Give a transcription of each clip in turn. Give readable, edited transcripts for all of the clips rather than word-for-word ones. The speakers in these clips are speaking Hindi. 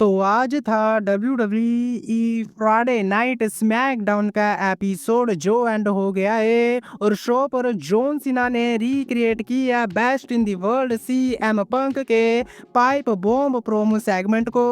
तो आज था WWE फ्राइडे नाइट स्मैकडाउन का एपिसोड जो एंड हो गया है और शो पर जॉन सीना ने रिक्रिएट किया best in the world CM Punk के पाइप बॉम्ब प्रोमो सेगमेंट को।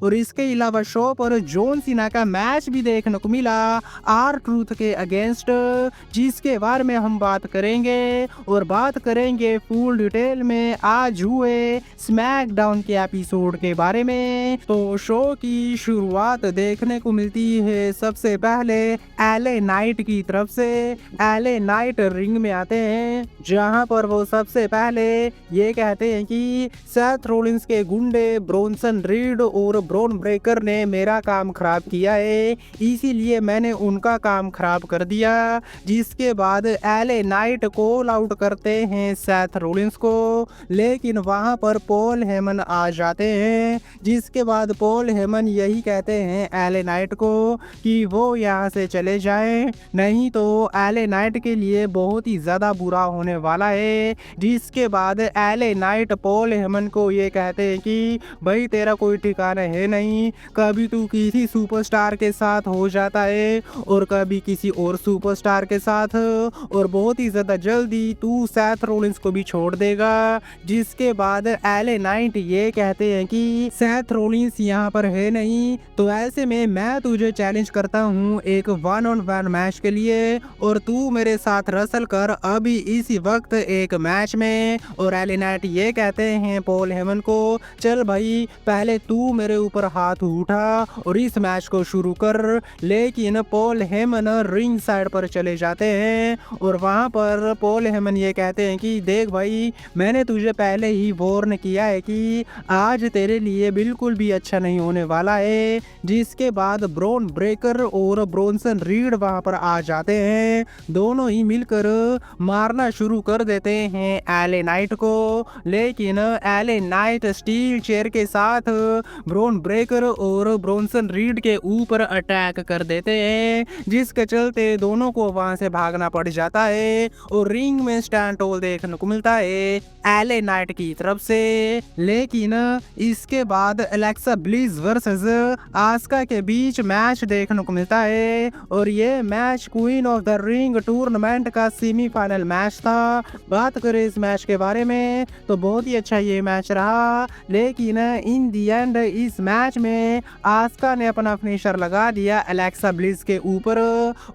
और इसके अलावा शो पर जॉन सीना का मैच भी देखने को मिला आर ट्रूथ के अगेंस्ट, जिसके बारे में हम बात करेंगे और बात करेंगे फुल डिटेल में आज हुए स्मैकडाउन के एपिसोड के बारे में। तो शो की शुरुआत देखने को मिलती है सबसे पहले एले नाइट की तरफ से। एले नाइट रिंग में आते हैं जहां पर वो सबसे पहले ये कहते हैं कि सेथ रोलिंस के गुंडे ब्रोंसन रीड और ब्रोन ब्रेकर ने मेरा काम खराब किया है, इसीलिए मैंने उनका काम खराब कर दिया। जिसके बाद एले नाइट कॉल आउट करते हैं सेथ रोलिंस को, लेकिन वहां पर पॉल हेमन आ जाते हैं। जिसके बाद पॉल हेमन यही कहते हैं एले नाइट को कि वो यहाँ से चले जाएं, नहीं तो एले नाइट के लिए बहुत ही ज़्यादा बुरा होने वाला है। जिसके बाद एले नाइट पॉल हेमन को ये कहते हैं कि भाई तेरा कोई ठिकाना है नहीं, कभी तू किसी सुपरस्टार के साथ हो जाता है और कभी किसी और सुपरस्टार के साथ, और बहुत ही ज़्यादा जल्दी तू सेथ रोलिंस को भी छोड़ देगा। जिसके बाद एले नाइट ये कहते हैं कि सेथ रोलिंस यहाँ पर है नहीं, तो ऐसे में मैं तुझे चैलेंज करता हूँ एक 1-on-1 मैच के लिए और तू मेरे साथ रसल कर अभी इसी वक्त एक मैच में। और एले नाइट ये कहते हैं पॉल हेमन को, चल भाई पहले तू मेरे ऊपर हाथ उठा और इस मैच को शुरू कर। लेकिन पॉल हेमन रिंग साइड पर चले जाते हैं और वहाँ पर पॉल हेमन ये कहते हैं कि देख भाई मैंने तुझे पहले ही वार्न किया है कि आज तेरे लिए बिल्कुल भी अच्छा नहीं होने वाला है। जिसके बाद ब्रोन ब्रेकर और ब्रोंसन रीड वहां पर आ जाते हैं, दोनों ही मिलकर मारना शुरू कर देते हैं एले नाइट को। लेकिन एले नाइट स्टील चेयर के साथ ब्रोन ब्रेकर और ब्रोंसन रीड के ऊपर अटैक कर देते हैं, जिसके चलते दोनों को वहां से भागना पड़ जाता है और रिंग में स्टैंड होल देखने को मिलता है एले नाइट की तरफ से। लेकिन इसके बाद एलेक्सा ब्लिस वर्सेस आस्का के बीच मैच देखने को मिलता है और ये match queen of the ring tournament का सेमीफाइनल मैच था। बात करें इस मैच के बारे में तो बहुत ही अच्छा ये मैच रहा, लेकिन इन दी एंड इस मैच में आस्का ने अपना फिनिशर लगा दिया एलेक्सा ब्लिस के ऊपर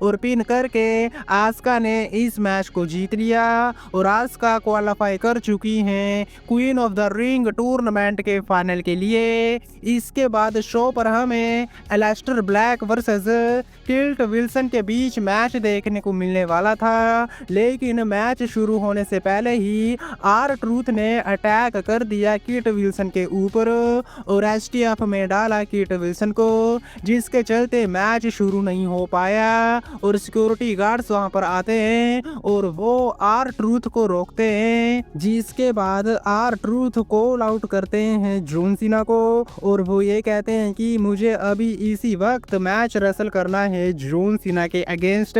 और पिन करके आस्का ने इस मैच को जीत लिया और आस्का क्वालिफाई कर चुकी हैं queen of the ring tournament के फाइनल के लिए। इसके बाद शो पर हमें Alastair black versus tilt Wilson के बीच मैच देखने को मिलने वाला था, लेकिन मैच शुरू होने से पहले ही आर ट्रूथ ने अटैक कर दिया किट विल्सन के ऊपर और एसटीएफ में डाला किट विल्सन को, जिसके चलते मैच शुरू नहीं हो पाया और सिक्योरिटी गार्ड्स वहां पर आते हैं और वो आर ट्रूथ को रोकते हैं। जिसके बाद आर ट्रूथ कॉल आउट करते हैं जॉन सीना को और वो ये कहते हैं कि मुझे अभी इसी वक्त मैच रसल करना है जॉन सीना के अगेंस्ट।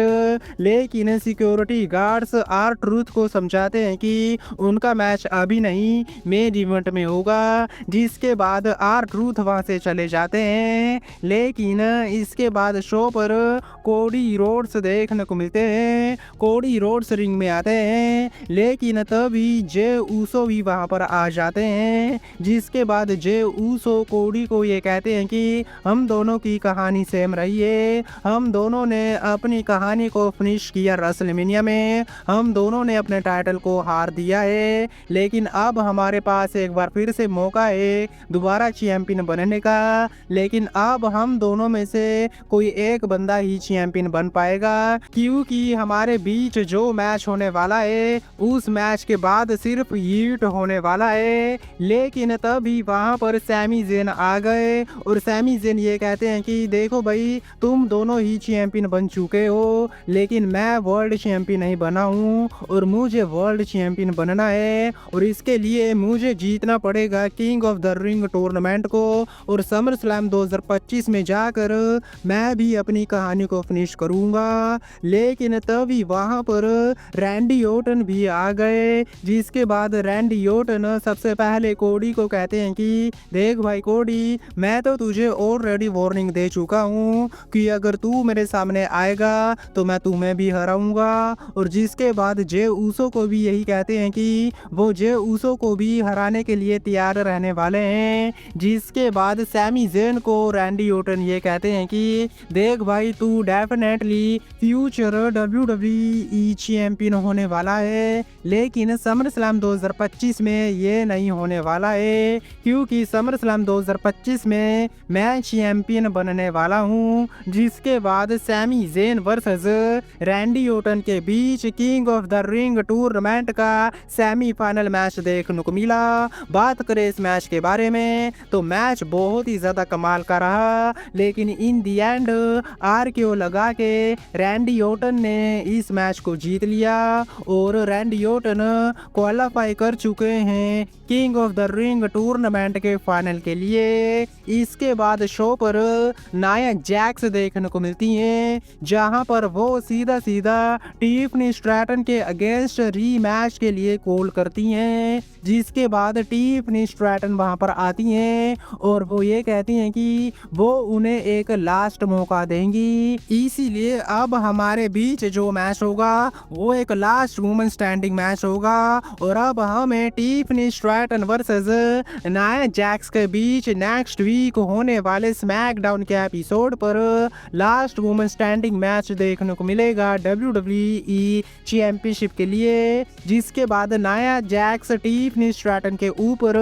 लेकिन सिक्योरिटी गार्ड्स आर ट्रूथ को समझाते हैं कि उनका मैच अभी नहीं मेन इवेंट में होगा। जिसके बाद आर ट्रूथ वहां से चले जाते हैं, लेकिन इसके बाद शो पर कोडी रोड्स देखने को मिलते हैं। कोडी रोड्स रिंग में आते हैं, लेकिन तभी जे ऊसो भी वहां पर आ जाते हैं। जिसके बाद जे ऊसो कोडी को ये कहते हैं कि हम दोनों की कहानी सेम रही है, हम दोनों ने अपनी कहानी को फिनिश किया रेसलमेनिया में, हम दोनों ने अपने टाइटल को हार दिया है, लेकिन अब हमारे पास एक बार फिर से मौका है दोबारा चैंपियन बनने का। लेकिन अब हम दोनों में से कोई एक बंदा ही चैंपियन बन पाएगा, क्योंकि हमारे बीच जो मैच होने वाला है उस मैच के बाद सिर्फ हीट होने वाला है। लेकिन तभी वहां पर सैमी जेन आ गए और सैमी जेन ये कहते हैं कि देखो भाई तुम दोनों ही चैंपियन बन चुके हो, लेकिन मैं वर्ल्ड चैंपियन नहीं बना हूँ और मुझे वर्ल्ड चैंपियन बनना है और इसके लिए मुझे जीतना पड़ेगा king of the ring tournament को और समर स्लैम 2025 में जाकर मैं भी अपनी कहानी को फिनिश करूंगा। लेकिन तभी वहां पर रैंडी ओटन भी आ गए, जिसके बाद रैंडी ओटन सबसे पहले कोडी को कहते हैं कि देख भाई कोडी, मैं तो तुझे ऑलरेडी वार्निंग दे चुका हूँ कि अगर तू मेरे सामने आएगा तो मैं तुम्हें भी हराऊंगा। और जिसके बाद जे ऊसो को भी यही कहते हैं कि वो जे ऊसो को भी हराने के लिए तैयार रहने वाले हैं। जिसके बाद सैमी ज़ेन को रैंडी ओटन ये कहते हैं कि देख भाई, तू डेफिनेटली फ्यूचर WWE चैंपियन होने वाला है, लेकिन समर स्लैम 2025 में ये नहीं होने वाला है, क्योंकि समर स्लैम 2025 में मैं चैंपियन बनने वाला हूँ। जिसके बाद Sami Zayn versus Randy Orton के बीच king of the ring tournament का सेमीफाइनल मैच देखने को मिला। बात करें इस मैच के बारे में तो मैच बहुत ही ज़्यादा कमाल का रहा, लेकिन इन दी एंड आरकेओ लगा के रैंडी ओटन ने इस मैच को जीत लिया और रैंडी ओटन क्वालिफाई कर चुके हैं king of the ring tournament के फाइनल के लिए। इसके बाद शो पर नाया जैक्स देखने को मिलती हैं, जहां पर वो सीधा सीधा टिफनी स्ट्रैटन के अगेंस्ट रीमैच के लिए कॉल करती हैं। जिसके बाद टिफनी स्ट्रैटन वहां पर आती हैं और वो ये कहती हैं कि वो उन्हें एक लास्ट मौका देंगी, इसीलिए अब हमारे बीच जो मैच होगा वो एक लास्ट वुमेन स्टैंडिंग मैच होगा। और अब हमें Tiffany Stratton versus Nia Jax के बीच नेक्स्ट वीक होने वाले स्मैकडाउन के एपिसोड पर लास्ट वुमेन स्टैंडिंग मैच देखने को मिलेगा WWE चैंपियनशिप के लिए। जिसके बाद नाया जैक्स टिफनी स्ट्रैटन के ऊपर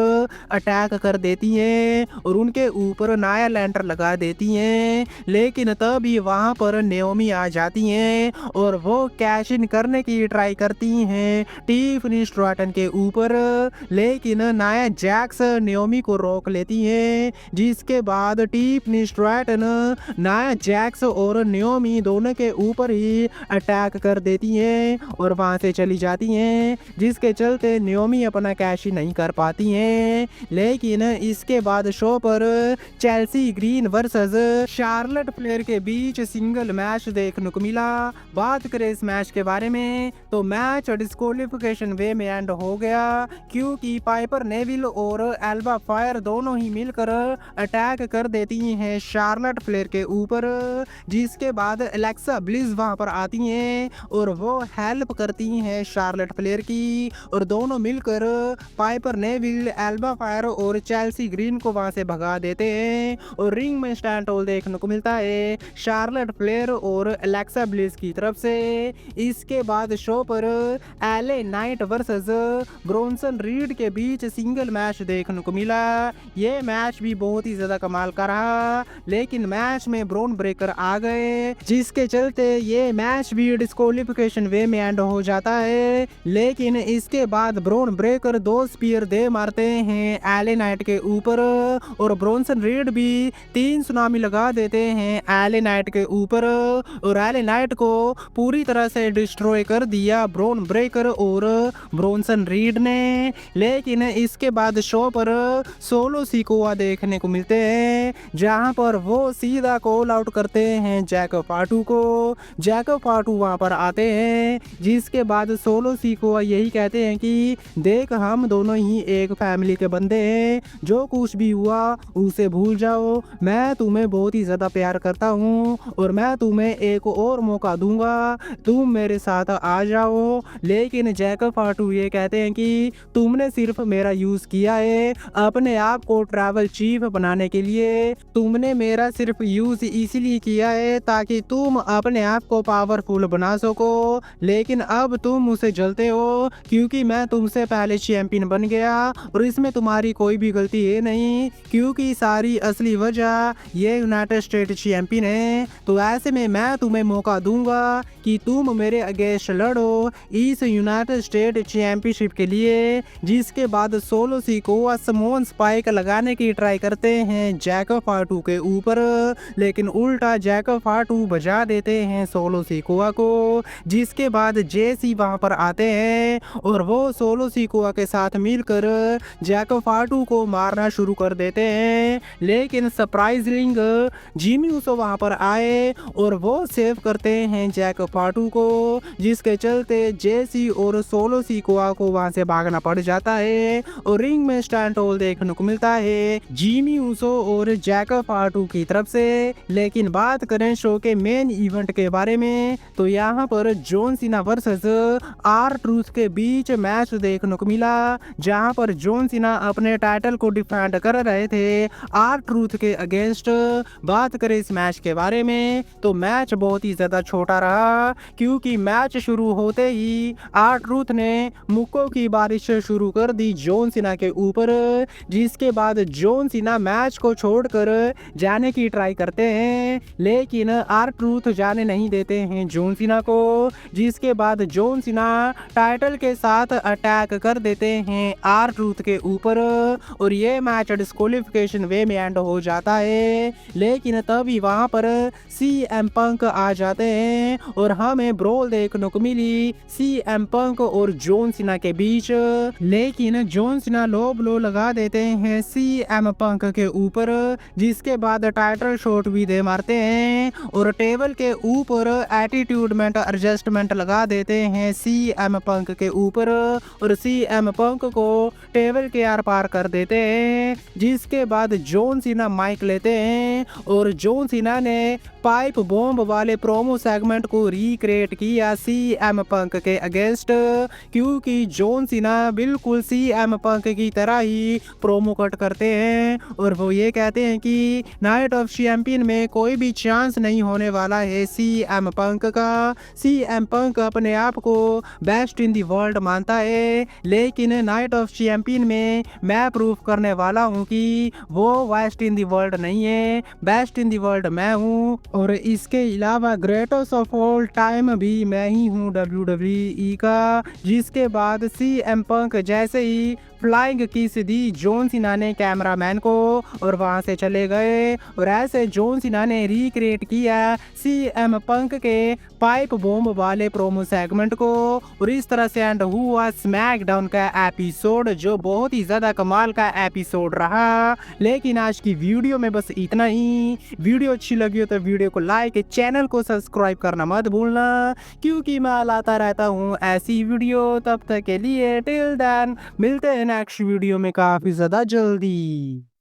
अटैक कर देती हैं और उनके ऊपर नाया लैंडर लगा देती हैं, लेकिन तभी वहां पर नेओमी आ जाती हैं और वो कैश इन करने की ट्राई करती हैं टिफनी स्ट्रैटन के ऊपर, लेकिन नाया जैक्स नेओमी को रोक लेती हैं। जिसके बाद टिफनी स्ट्रैटन नाया जैक्स और नेओमी दोनों के ऊपर ही अटैक कर देती हैं और वहां से चली जाती हैं, जिसके चलते नेओमी अपना कैश नहीं कर पाती हैं। लेकिन इसके बाद शो पर Chelsea green versus Charlotte Flair के बीच सिंगल मैच देखने को मिला। बात करें इस मैच के बारे में तो मैच डिस्क्वालिफिकेशन वे में एंड हो गया, क्योंकि पाइपर नेविल और एल्बा फायर दोनों ही मिलकर अटैक कर देती हैं शार्लेट फ्लेयर के ऊपर। जिसके बाद एलेक्सा ब्लिस वहां पर आती हैं और वो हेल्प करती हैं शार्लेट फ्लेयर की और दोनों मिलकर पाइपर नेविल, एल्बा फायर और चेल्सी ग्रीन को वहां से भगा देते हैं और रिंग में स्टैंड होल देखने को मिलता है शार्लेट फ्लेयर और एलेक्सा ब्लिस की तरफ से। इसके बाद शो पर LA Knight versus Bronson read के बीच सिंगल मैच देखने को मिला। ये मैच भी बहुत ही ज्यादा कमाल का रहा, लेकिन मैच में ब्रोन ब्रेकर आ गए, जिसके चलते ये मैच भी डिस्क्वालिफिकेशन वे में एंड हो जाता है। लेकिन इसके बाद ब्रोन ब्रेकर 2 स्पीयर दे मारते हैं एले नाइट के ऊपर और ब्रोंसन रीड भी 3 सुनामी लगा देते हैं एले नाइट के ऊपर और एले नाइट को पूरी तरह से डिस्ट्रॉय कर दिया ब्रोन ब्रेकर और ब्रोंसन रीड ने। लेकिन इसके बाद शो पर सोलो सिकोआ देखने को मिलते हैं, जहां पर वो सीधा कॉल आउट करते हैं जैक फाटू को। जैक फाटू वहां पर आते हैं, जिसके बाद सोलो सिकोआ यही कहते हैं कि देख, हम दोनों ही एक फैमिली के बंदे हैं, जो कुछ भी हुआ उसे भूल जाओ, मैं तुम्हें बहुत ही ज्यादा प्यार करता हूँ और मैं तुम्हें एक और मौका दूंगा, तुम मेरे साथ आ जाओ। लेकिन जैक फाटू ये कहते हैं कि तुमने सिर्फ मेरा यूज किया है अपने आप को ट्रैवल चीफ बनाने के लिए, तुमने मेरा सिर्फ यूज इसीलिए किया है ताकि तुम अपने आप को पावरफुल बना सको, लेकिन अब तुम मुझसे जलते हो क्योंकि मैं तुमसे पहले चैंपियन बन गया और इसमें तुम्हारी कोई भी गलती है नहीं, क्योंकि सारी असली वजह ये यूनाइटेड स्टेट चैंपियन है। तो ऐसे में मैं तुम्हें मौका दूंगा कि तुम मेरे अगेंस्ट लड़ो इस यूनाइटेड स्टेट चैंपियनशिप के लिए। जिसके बाद सोलो सिकोआ समोन स्पाइक लगाने की ट्राई करते हैं जैक फाटू के ऊपर, लेकिन उल्टा जैक फाटू बजा देते हैं सोलो सिकोआ को। जिसके बाद जेसी वहां पर आते हैं और वो सोलो सिकोआ के साथ मिलकर जैक फाटू को मारना शुरू कर देते हैं, लेकिन सरप्राइजिंग जिमी ऊसो वहां पर आए और वो सेव करते हैं जैक फाटू को, जिसके चलते जेसी और सोलो सिकोआ को वहां से भागना पड़ जाता है और रिंग में स्टैंड होल देखने को मिलता है जिमी ऊसो और जैकब आर्टू की तरफ से। लेकिन बात करें शो के मेन इवेंट के बारे में तो यहाँ पर John Cena versus R truth के बीच मैच देखने को मिला, जहाँ पर जॉन सीना अपने टाइटल को डिफेंड कर रहे थे आर ट्रूथ के अगेंस्ट। बात करें इस मैच के बारे में तो मैच बहुत ही ज्यादा छोटा रहा, क्योंकि मैच शुरू होते ही आर ट्रूथ ने मुक्कों की बारिश शुरू कर दी जॉन सीना के ऊपर, जिसके बाद जॉन सीना मैच को छोड़कर जाने की ट्राई करते हैं, लेकिन आर ट्रूथ जाने नहीं देते हैं जॉन सीना को, जिसके बाद जॉन सीना टाइटल के साथ अटैक कर देते हैं आर ट्रूथ के ऊपर और ये मैच डिस्क्वालिफिकेशन वे में एंड हो जाता है। लेकिन तभी वहां पर सीएम पंक आ जाते हैं और हमें ब्रोल देखने को मिली सीएम पंक और जॉन सीना के बीच, लेकिन जॉन सीना लो ब्लो लगा देते हैं सीएम पंक के ऊपर, जिसके बाद टाइटल शॉट भी दे मारते हैं और टेबल के ऊपर एटीट्यूडमेंट एडजस्टमेंट लगा देते हैं सीएम पंक के ऊपर और सीएम पंक को टेबल के आर पार कर देते हैं, जिसके बाद जॉन सीना माइक लेते हैं और जॉन सीना ने पाइप बॉम्ब वाले प्रोमो सेगमेंट को रिक्रिएट किया सीएम पंक के अगेंस्ट, क्योंकि जॉन सीना बिल्कुल सीएम पंक की तरह ही प्रोमो कट करते हैं और वो ये कहते हैं कि नाइट ऑफ चैंपियन में कोई भी चांस नहीं होने वाला है सीएम पंक का। सीएम पंक अपने आप को बेस्ट इन दी वर्ल्ड मानता है, लेकिन नाइट ऑफ चैंपियन में मैं प्रूफ करने वाला हूँ कि वो बेस्ट इन दी वर्ल्ड नहीं है, बेस्ट इन दी वर्ल्ड मैं हूँ और इसके अलावा ग्रेटेस्ट ऑफ ऑल टाइम भी मैं ही हूँ WWE का। जिसके बाद सीएम पंक जैसे ही फ्लाइंग किस दी जॉन सीना ने कैमरामैन को और वहां से चले गए और ऐसे जॉन सीना ने रिक्रिएट किया सीएम पंक के पाइप बॉम्ब वाले प्रोमो सेगमेंट को और इस तरह से एंड हुआ स्मैकडाउन का एपिसोड, जो बहुत ही ज्यादा कमाल का एपिसोड रहा। लेकिन आज की वीडियो में बस इतना ही। वीडियो अच्छी लगी हो तो वीडियो को लाइक, चैनल को सब्सक्राइब करना मत भूलना, क्योंकि मैं लाता रहता हूँ ऐसी वीडियो। तब तक के लिए टिल देन मिलते हैं नेक्स्ट वीडियो में काफी ज्यादा जल्दी।